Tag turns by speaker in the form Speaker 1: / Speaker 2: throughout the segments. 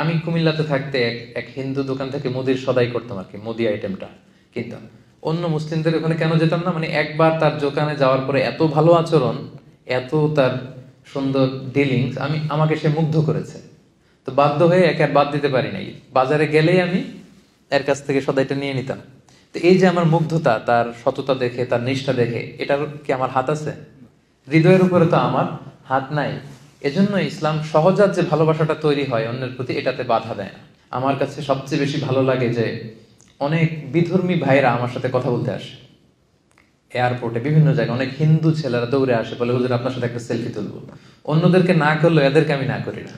Speaker 1: আমি কুমিল্লাতে থাকতে এক হিন্দু দোকান থেকে মুদির সদাই করতাম আর কি, মুদি আইটেমটা কিনতাম। অন্য মুসলিমদের ওখানে কেন যেতাম না, মানে একবার তার দোকানে যাওয়ার পরে এত ভালো আচরণ, এত তার সুন্দর ডিলিংস, আমাকে সে মুগ্ধ করেছে। তো বাধ্য হয়ে একে আর বাদ দিতে পারি নাই। বাজারে গেলেই আমি এর কাছ থেকে সদাইটা নিয়ে নিতাম। তো এই যে আমার মুগ্ধতা, তার সততা দেখে, তার নিষ্ঠা দেখে, এটার কি আমার হাত আছে? হৃদয়ের উপরে তো আমার হাত নাই। এজন্য ইসলাম সহজাত যে ভালোবাসাটা তৈরি হয় অন্যের প্রতি, এটাতে বাধা দেয় না। আমার কাছে সবচেয়ে বেশি ভালো লাগে যে অনেক বিধর্মী ভাইরা আমার সাথে কথা বলতে আসে। এয়ারপোর্টে বিভিন্ন জায়গায় অনেক হিন্দু ছেলেরা দৌড়ে আসে, বলে হুজুর আপনার সাথে একটা সেলফি তুলবো। অন্যদেরকে না করলেও এদেরকে আমি না করি না।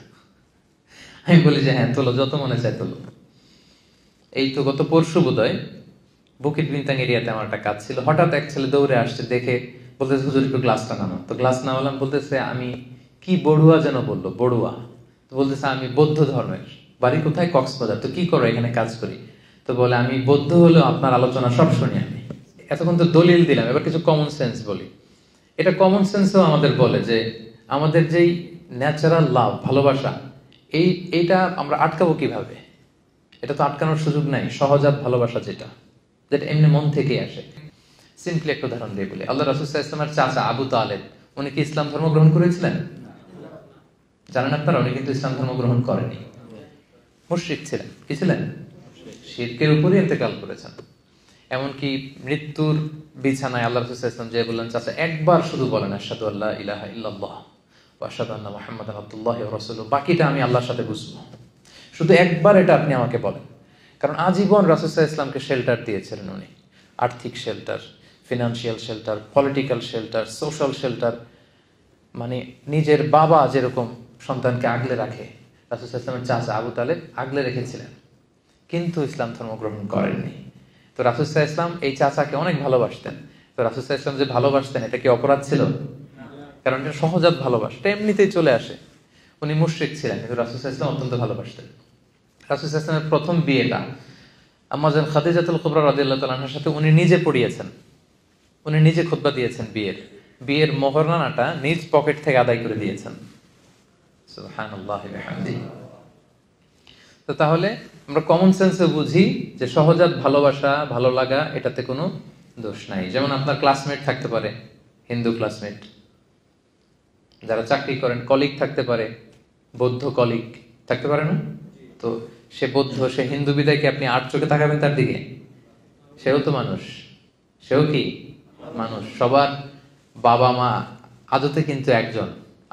Speaker 1: আমি বলি যে হ্যাঁ তোলো, যত মনে চায় তোলো। এই তো গত পরশু বোধহয় বুকিট বিনতাং এরিয়াতে আমার একটা কাজ ছিল, হঠাৎ এক ছেলে দৌড়ে আসছে, দেখে বলতেছে হুজুর একটু গ্লাসটা নামা। তো গ্লাস নামালাম, বলতেছে আমি কি বড়ুয়া যেন বললো, বড়ুয়া। তো বলতেছে আমি বৌদ্ধ ধর্মের, বাড়ি কোথায়? কক্সবাজার। তো কি করো? এখানে কাজ করি। তো বলে আমি বৌদ্ধ হলেও আপনার আলোচনা সব শুনি আমি। এতক্ষণ তো দলিল দিলাম, এবার কিছু কমন সেন্স বলি। এটা কমন সেন্সও আমাদের বলে যে আমাদের যেই ন্যাচারাল লাভ, ভালোবাসা, এইটা আমরা আটকাবো কিভাবে? এটা তো আটকানোর সুযোগ নাই। সহজাত ভালোবাসা যেটা এমনি মন থেকে আসে। সিম্পলি একটা উদাহরণ দিয়ে বলি, আল্লাহ রাসূল সাল্লাল্লাহু আলাইহি ওয়াসাল্লামের চাচা আবু তালেব, উনি কি ইসলাম ধর্ম গ্রহণ করেছিলেন? জানেন আপনারা? উনি কিন্তু ইসলাম ধর্ম গ্রহণ করেনি, মুশরিক ছিলেন। কি ছিলেন? শিরকের উপরে ইন্তেকাল করেছেন। এমনকি মৃত্যুর বিছানায় আল্লাহ রাসূল সাল্লাল্লাহু আলাইহি ওয়াসাল্লাম যে বললেন, চাচা একবার শুধু বলেন আশহাদু আল্লা ইলাহা ইল্লাল্লাহ ওয়া আশহাদু আন্না মুহাম্মাদান আবদুল্লাহি ওয়া রাসূলুহু, বাকিটা আমি আল্লাহর সাথে বুঝবো, শুধু একবার এটা আপনি আমাকে বলেন। কারণ আজীবন রাসূল সাল্লাল্লাহু আলাইহি ওয়াসাল্লামকে শেল্টার দিয়েছিলেন উনি, আর্থিক shelter, financial shelter, political shelter, social shelter. মানে নিজের বাবা যেরকম সন্তানকে আগলে রাখে, রাসূল সাল্লাল্লাহু আলাইহি ওয়াসাল্লামের চাচা আবু তালেব আগলে রেখেছিলেন, কিন্তু ইসলাম ধর্ম গ্রহণ করেননি। তো রাসূল সাল্লাল্লাহু আলাইহি ওয়াসাল্লাম এই চাচাকে অনেক ভালোবাসতেন। তো রাসূল সাল্লাল্লাহু আলাইহি ওয়াসাল্লাম যে ভালোবাসতেন, এটা কি অপরাধ ছিল? কারণ এটা সহজাত ভালোবাসা, এটা এমনিতেই চলে আসে। উনি মুশরিক ছিলেন, কিন্তু রাসূল সাল্লাল্লাহু আলাইহি ওয়াসাল্লাম অত্যন্ত ভালোবাসতেন। রাসূল সাল্লাল্লাহু আলাইহি ওয়াসাল্লামের প্রথম বিয়েটা আম্মা জান খাদিজাতুল কুবরা রাদিয়াল্লাহু তাআলা আনহার সাথে উনি নিজে পড়িয়েছেন, উনি নিজে খুতবা দিয়েছেন। বিয়ের মোহরানাটা নিজ পকেট থেকে আদায় করে দিয়েছেন। সুবহানাল্লাহি ওয়া বিহামদিহি। তো তাহলে আমরা কমন সেন্সে বুঝি যে সহজাত ভালোবাসা, ভালো লাগা, এটাতে কোনো দোষ নাই। যেমন আপনার ক্লাসমেট থাকতে পারে, হিন্দু ক্লাসমেট, যারা চাকরি করেন, কলিগ থাকতে পারে, বৌদ্ধ কলিগ থাকতে পারে না? তো সে বৌদ্ধ, সে হিন্দু বিদায় কি আপনি আর চোখে তাকাবেন তার দিকে? সেও তো মানুষ, সেও কি মানুষ। সবার বাবা মা আদতে কিন্তু একজন,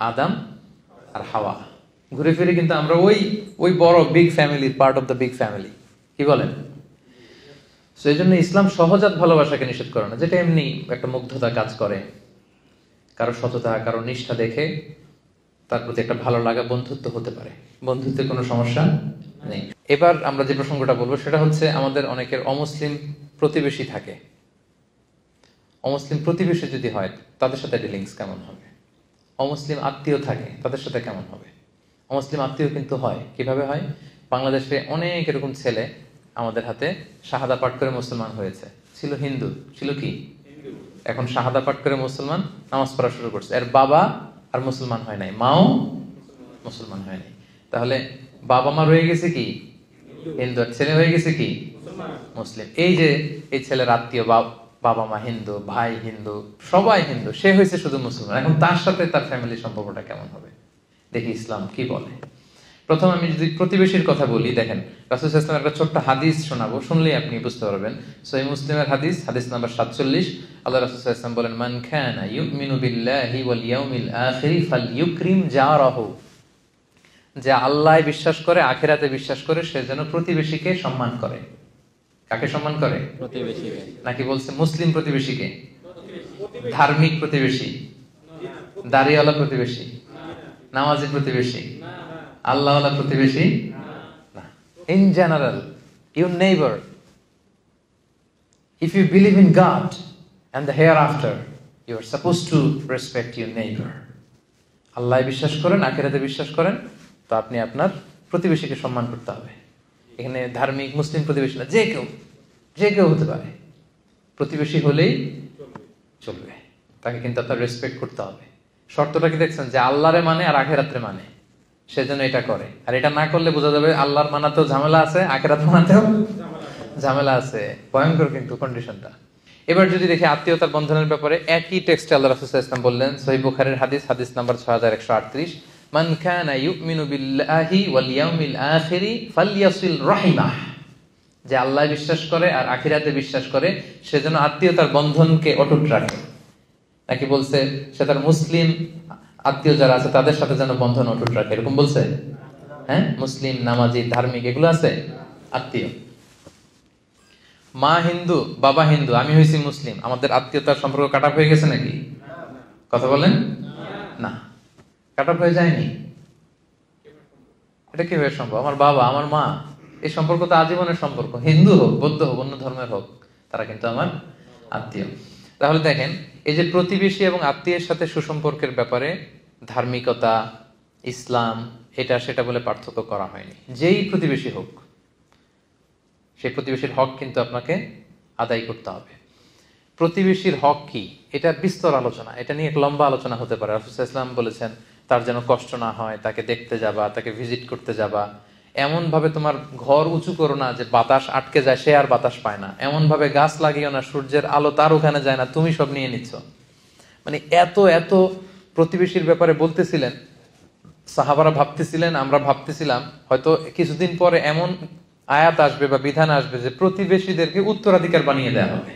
Speaker 1: আদম আর হাওয়া। ঘুরে ফিরে কিন্তু আমরা ওই বড় বিগ ফ্যামিলির part of the big family. কি বলেন? সেই জন্য ইসলাম সহজাত ভালোবাসাকে নিষেধ করে না, যেটা এমনি একটা মুগ্ধতা কাজ করে, কারো সততা, কারো নিষ্ঠা দেখে তার প্রতি একটা ভালো লাগা, বন্ধুত্ব হতে পারে, বন্ধুত্বে কোনো সমস্যা নেই। এবার আমরা যে প্রসঙ্গটা বলবো সেটা হচ্ছে আমাদের অনেকের অমুসলিম প্রতিবেশী থাকে। অমুসলিম প্রতিবেশী যদি হয়, তাদের সাথে ডিলিংস কেমন হবে? অমুসলিম আত্মীয় থাকে, তাদের সাথে কেমন হবে? অমুসলিম আত্মীয় কিন্তু হয়, কিভাবে হয়? বাংলাদেশে অনেক এরকম ছেলে আমাদের হাতে শাহাদা পাঠ করে মুসলমান হয়েছে। ছিল হিন্দু, ছিল কি, এখন শাহাদা পাঠ করে মুসলমান, নামাজ পড়া শুরু করছে। এর বাবা আর মুসলমান হয় নাই, মাও মুসলমান হয় নাই। তাহলে বাবা মা রয়ে গেছে কি হিন্দু, আর ছেলে হয়ে গেছে কি মুসলিম। এই যে এই ছেলের আত্মীয়, বাবা মা হিন্দু, ভাই হিন্দু, সবাই হিন্দু, সে হয়েছে শুধু মুসলমান। এখন তার সাথে তার ফ্যামিলির সম্পর্কটা কেমন হবে? দেখি ইসলাম কি বলে। প্রথম আমি যদি প্রতিবেশীর কথা বলি, দেখেন রাসূল সাল্লাল্লাহু আলাইহি ওয়াসাল্লাম একটা ছোট্ট হাদিস শোনাবো, শুনলেই আপনি বুঝতে পারবেন। সহিহ মুসলিমের হাদিস, হাদিস নাম্বার 47। আল্লাহ রাসূল সাল্লাল্লাহু আলাইহি ওয়াসাল্লাম বলেন, মান কানা ইউমিনু বিল্লাহি ওয়াল ইয়াউমিল আখির ফালইউকরিম জারাহু। যে আল্লাহয় বিশ্বাস করে, আখিরাতে বিশ্বাস করে, সে যেন প্রতিবেশীকে সম্মান করে। কাকে সম্মান করে? প্রতিবেশীকে। নাকি বলছে মুসলিম প্রতিবেশীকে? ধার্মিক প্রতিবেশী, দাড়িওয়ালা প্রতিবেশী, নামাজি প্রতিবেশী, আল্লাহওয়ালা প্রতিবেশী না। In general, your neighbor, if you believe in God and the hereafter, you are supposed to respect your neighbor. আল্লাহ বিশ্বাস করেন, আখিরাতে বিশ্বাস করেন, তো আপনি আপনার প্রতিবেশীকে সম্মান করতে হবে। এখানে ধার্মিক মুসলিম প্রতিবেশী না, যে কেউ হতে পারে, প্রতিবেশী হলেই চলবে, তাকে কিন্তু আপনার রেসপেক্ট করতে হবে। শর্তটা কি দেখছেন? যে আল্লাহরে মানে আর আখিরাতে মানে। সেজন্য এটা করে। আর এটা না করলে বোঝা যাবে আল্লাহর মানাতেও ঝামেলা আছে, আখিরাত মানাতেও ঝামেলা আছে। ভয়ঙ্কর কিন্তু কন্ডিশনটা। এবার যদি দেখি আত্মীয়তার বন্ধনের ব্যাপারে একই টেক্সটে আল্লাহ রাসূল সাল্লাল্লাহু আলাইহি ওয়াসাল্লাম বললেন, সহিহ বুখারীর হাদিস নাম্বার 6138, মান কানা ইউমিনু বিল্লাহি ওয়াল ইয়াউমিল আখিরি ফালইয়াসিল রাহিমাহ। যে আল্লাহ বিশ্বাস করে আর আখিরাতে বিশ্বাস করে সে যেন আত্মীয়তার বন্ধনকে অটুট রাখে। নাকি বলছে সে তার মুসলিম আত্মীয় যারা আছে তাদের সাথে যেন বন্ধন অটুট রাখে, এরকম বলছে? হ্যাঁ, মুসলিম, নামাজি, ধার্মিক এগুলো আছে আত্মীয়। মা হিন্দু, বাবা হিন্দু, আমি হয়েছি মুসলিম, আমাদের আত্মীয়তার সম্পর্ক কাটা হয়ে গেছে নাকি? কথা বলেন না, কাটা হয়ে যায়নি। এটা কিভাবে সম্ভব? আমার বাবা, আমার মা, এই সম্পর্ক তো আজীবনের সম্পর্ক। হিন্দু হোক, বৌদ্ধ হোক, অন্য ধর্মের হোক, তারা কিন্তু আমার আত্মীয়। তাহলে দেখেন, এই যে প্রতিবেশী এবং আত্মীয়ের সাথে সুসম্পর্কের ব্যাপারে ধার্মিকতা, ইসলাম, এটা সেটা বলে পার্থক্য করা হয়নি। যেই প্রতিবেশী হোক সেই প্রতিবেশীর হক কিন্তু আপনাকে আদায় করতে হবে। প্রতিবেশীর হক কি, এটা বিস্তর আলোচনা, এটা নিয়ে এক লম্বা আলোচনা হতে পারে। রাসূল সাল্লাল্লাহু আলাইহি ওয়াসাল্লাম বলেছেন তার যেন কষ্ট না হয়, তাকে দেখতে যাবা, তাকে ভিজিট করতে যাবা, এমন ভাবে তোমার ঘর উঁচু করো না যে বাতাস আটকে যায়, সে আর বাতাস পায় না, এমন ভাবে গাছ লাগিও না সূর্যের আলো তার ওখানে যায় না, তুমি সব নিয়ে নিচ্ছ। মানে এত এত প্রতিবেশীর ব্যাপারে বলতেছিলেন, সাহাবারা ভাবতেছিলেন, আমরা ভাবতেছিলাম হয়তো কিছুদিন পরে এমন আয়াত আসবে বা বিধান আসবে যে প্রতিবেশীদেরকে উত্তরাধিকার বানিয়ে দেওয়া হবে।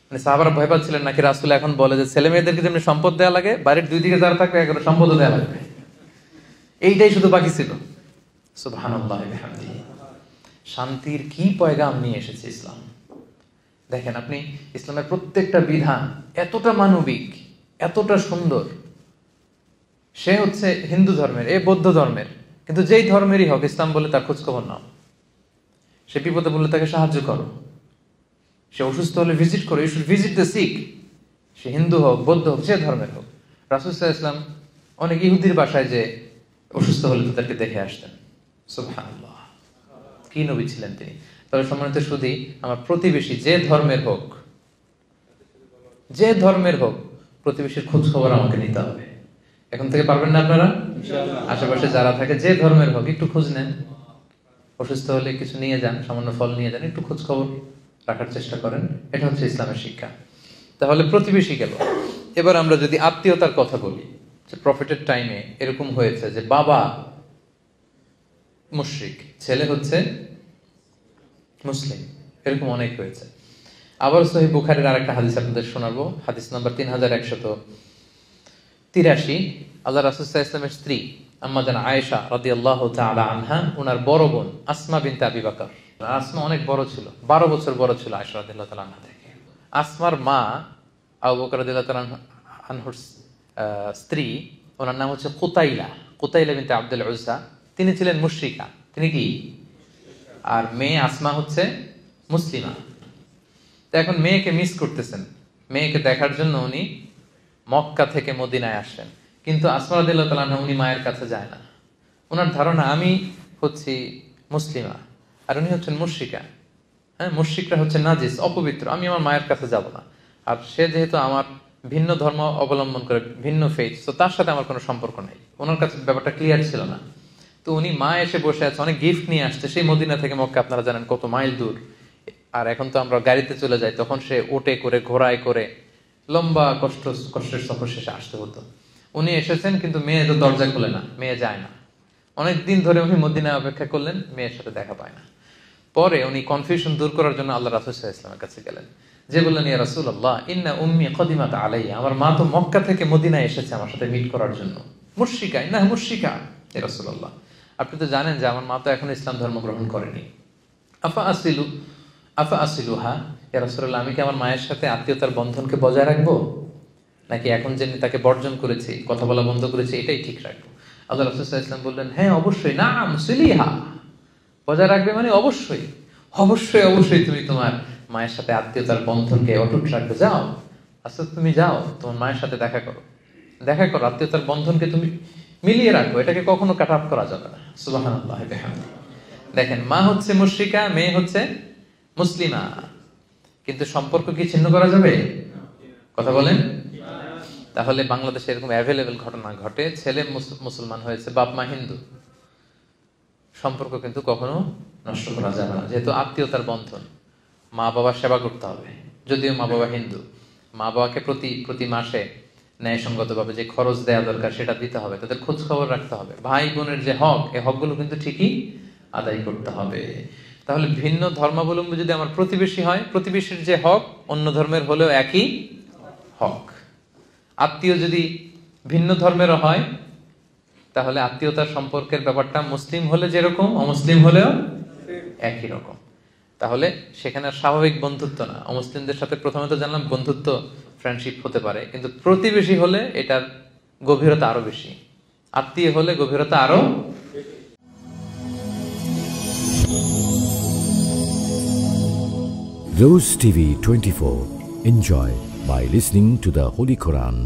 Speaker 1: মানে সাহাবারা ভয় পাচ্ছিলেন নাকি রাসূল এখন বলে যে ছেলে মেয়েদেরকে যেমনি সম্পদ দেওয়া লাগে, বাড়ির দুই দিকে যারা থাকবে একেবারে সম্পদও দেওয়া লাগবে। এইটাই শুধু বাকি ছিল। সুবহানাল্লাহ বিহামদিহি। শান্তির কি পয়গাম নিয়ে এসেছে ইসলাম। দেখেন আপনি, ইসলামের প্রত্যেকটা বিধান এতটা মানবিক, এতটা সুন্দর। সে হচ্ছে হিন্দু ধর্মের, এ বৌদ্ধ ধর্মের, কিন্তু যেই ধর্মেরই হোক, ইসলাম বলে তার খোঁজখবর নাও। সে বিপদে বললে তাকে সাহায্য করো, সে অসুস্থ হলে ভিজিট করো, you should visit the sick. সে হিন্দু হোক, বৌদ্ধ হোক, যে ধর্মের হোক। রাসূল সাল্লাল্লাহু আলাইহি ওয়াসাল্লাম অনেক ইহুদির বাসায় যে অসুস্থ হলে তাদেরকে দেখে আসতেন। সুবহানাল্লাহ, কি নবী ছিলেন তিনি। তবে সম্মানিত সুধী, আমার প্রতিবেশী যে ধর্মের হোক, যে ধর্মের হোক, প্রতিবেশীর খোঁজ খবর আমাকে নিতে হবে। এখন থেকে পারবেন না আপনারা? আশেপাশে যারা থাকে যে ধর্মের হোক, একটু খোঁজ নেন। অসুস্থ হলে কিছু নিয়ে যান, সামান্য ফল নিয়ে যান, একটু খোঁজ খবর রাখার চেষ্টা করেন। এটা হচ্ছে ইসলামের শিক্ষা। তাহলে প্রতিবেশী গেল। এবার আমরা যদি আত্মীয়তার কথা বলি, যে প্রফেটের টাইমে এরকম হয়েছে যে বাবা মুশরিক, ছেলে হচ্ছে মুসলিম, এরকম অনেক হয়েছে। আবার সহিহ বুখারীর আরেকটা হাদিস আপনাদের শোনাবো, হাদিস নাম্বার 3183। আল্লাহ রাসূল সাল্লাল্লাহু আলাইহি ওয়াসাল্লামের স্ত্রী আম্মা জান আয়েশা রাদিয়াল্লাহু তাআলা আনহা, ওনার বড় বোন আসমা বিনতে আবি বকর। আসমা অনেক বড় ছিল, 12 বছর বড় ছিল আয়েশা রাদিয়াল্লাহু তাআলা আনহা থেকে। আসমার মা আবু বকর রাদিয়াল্লাহু তাআলা আনহুর স্ত্রী, ওনার নাম হচ্ছে কুতাইলা বিনতে আব্দুল উজ্জা। তিনি ছিলেন মুশরিকা। তিনি কি? আর মেয়ে আসমা হচ্ছে মুসলিমা। তো এখন মেয়েকে মিস করতেছেন, মেয়েকে দেখার জন্য উনি মক্কা থেকে মদিনায় আসেন। কিন্তু আসমা রাদিয়াল্লাহু তাআলা আনহা উনি মায়ের কাছে যায় না। ওনার ধারণা আমি হচ্ছি মুসলিমা আর উনি হচ্ছেন মুশরিকা। হ্যাঁ, মুশরিকরা হচ্ছে নাজিস, অপবিত্র, আমি আমার মায়ের কাছে যাব না। আর সে যেহেতু আমার ভিন্ন ধর্ম অবলম্বন করে, ভিন্ন ফেথ, তো তার সাথে আমার কোনো সম্পর্ক নেই। ওনার কাছে ব্যাপারটা ক্লিয়ার ছিল না। তো উনি মা এসে বসে আছে, অনেক গিফট নিয়ে আসছে, সেই মদিনা থেকে মক্কা আপনারা জানেন কত মাইল দূর। আর এখন তো আমরা গাড়িতে চলে যাই, তখন সে ওটে করে, ঘোড়ায় করে লম্বা কষ্টের সফর শেষে আসতে হতো। উনি এসেছেন, কিন্তু মেয়ে তো দরজা খোলে না, মেয়ে যায় না। অনেক দিন ধরে উনি মদিনায় অপেক্ষা করলেন, মেয়ের সাথে দেখা পায় না। পরে উনি কনফিউশন দূর করার জন্য আল্লাহ রাসূল সাল্লাল্লাহু আলাইহি ওয়াসাল্লামের কাছে গেলেন, যে বললেন, ইয়া রাসূলুল্লাহ, ইন্না উম্মি কদিমাত আলাইয়া, আমার মা তো মক্কা থেকে মদিনায় এসেছে আমার সাথে মিট করার জন্য। মুশরিকা, ইন্নাহা মুশরিকা ইয়া রাসূলুল্লাহ, আপনি তো জানেন যে আমার মা তো এখন ইসলাম ধর্ম গ্রহণ করেনি। আফা আসিলুহা ইয়া রাসূলুল্লাহ, আমি কি আমার মায়ের সাথে আত্মীয়তার বন্ধনকে বজায় রাখবো, নাকি এখন যে তাকে বর্জন করেছি, কথা বলা বন্ধ করেছি, এটাই ঠিক রাখবো? আল্লাহ রাসূল সাল্লাল্লাহু আলাইহি ওয়াসাল্লাম বললেন, হ্যাঁ অবশ্যই, নাম সিলিহা, বজায় রাখবে মানে অবশ্যই অবশ্যই অবশ্যই তুমি তোমার মায়ের সাথে আত্মীয়তার বন্ধনকে অটুট রাখবে। যাও, আচ্ছা তুমি যাও, তোমার মায়ের সাথে দেখা করো, আত্মীয়তার বন্ধনকে তুমি মিলিয়ে রাখো, এটাকে কখনো কাট অফ করা যাবে না। সুবহানাল্লাহ বিহামদিহি। দেখেন, মা হচ্ছে মুশরিকা, মেয়ে হচ্ছে মুসলিমা, কিন্তু সম্পর্ক কি ছিন্ন করা যাবে? কথা বলেন। তাহলে বাংলাদেশে এরকম অ্যাভেলেবেল ঘটনা ঘটে, ছেলে মুসলমান হয়েছে, বাপ মা হিন্দু, সম্পর্ক কিন্তু কখনো নষ্ট করা যাবে না, যেহেতু আত্মীয়তার বন্ধন। মা বাবার সেবা করতে হবে, যদিও মা বাবা হিন্দু, মা বাবাকে প্রতি মাসে ন্যায়সঙ্গতভাবে যে খরচ দেওয়া দরকার সেটা দিতে হবে, তাদের খোঁজ খবর রাখতে হবে। ভাই বোনের যে হক, এই হকগুলো কিন্তু ঠিকই আদায় করতে হবে। তাহলে ভিন্ন ধর্মাবলম্বী যদি আমার প্রতিবেশী হয়, প্রতিবেশীর যে হক অন্য ধর্মের হলেও একই হক। আত্মীয় যদি ভিন্ন ধর্মেরও হয়, তাহলে আত্মীয়তার সম্পর্কের ব্যাপারটা মুসলিম হলে যেরকম, অমুসলিম হলেও একই রকম। তাহলে সেখানে স্বাভাবিক বন্ধুত্ব না, অমুসলিমদের সাথে প্রথমে তো জানলাম বন্ধুত্ব, ফ্রেন্ডশিপ হতে পারে, কিন্তু প্রতিবেশী হলে এটার গভীরতা আরো বেশি, আত্মীয় হলে গভীরতা আরো।
Speaker 2: Rose TV 24. Enjoy by listening to the Holy Quran.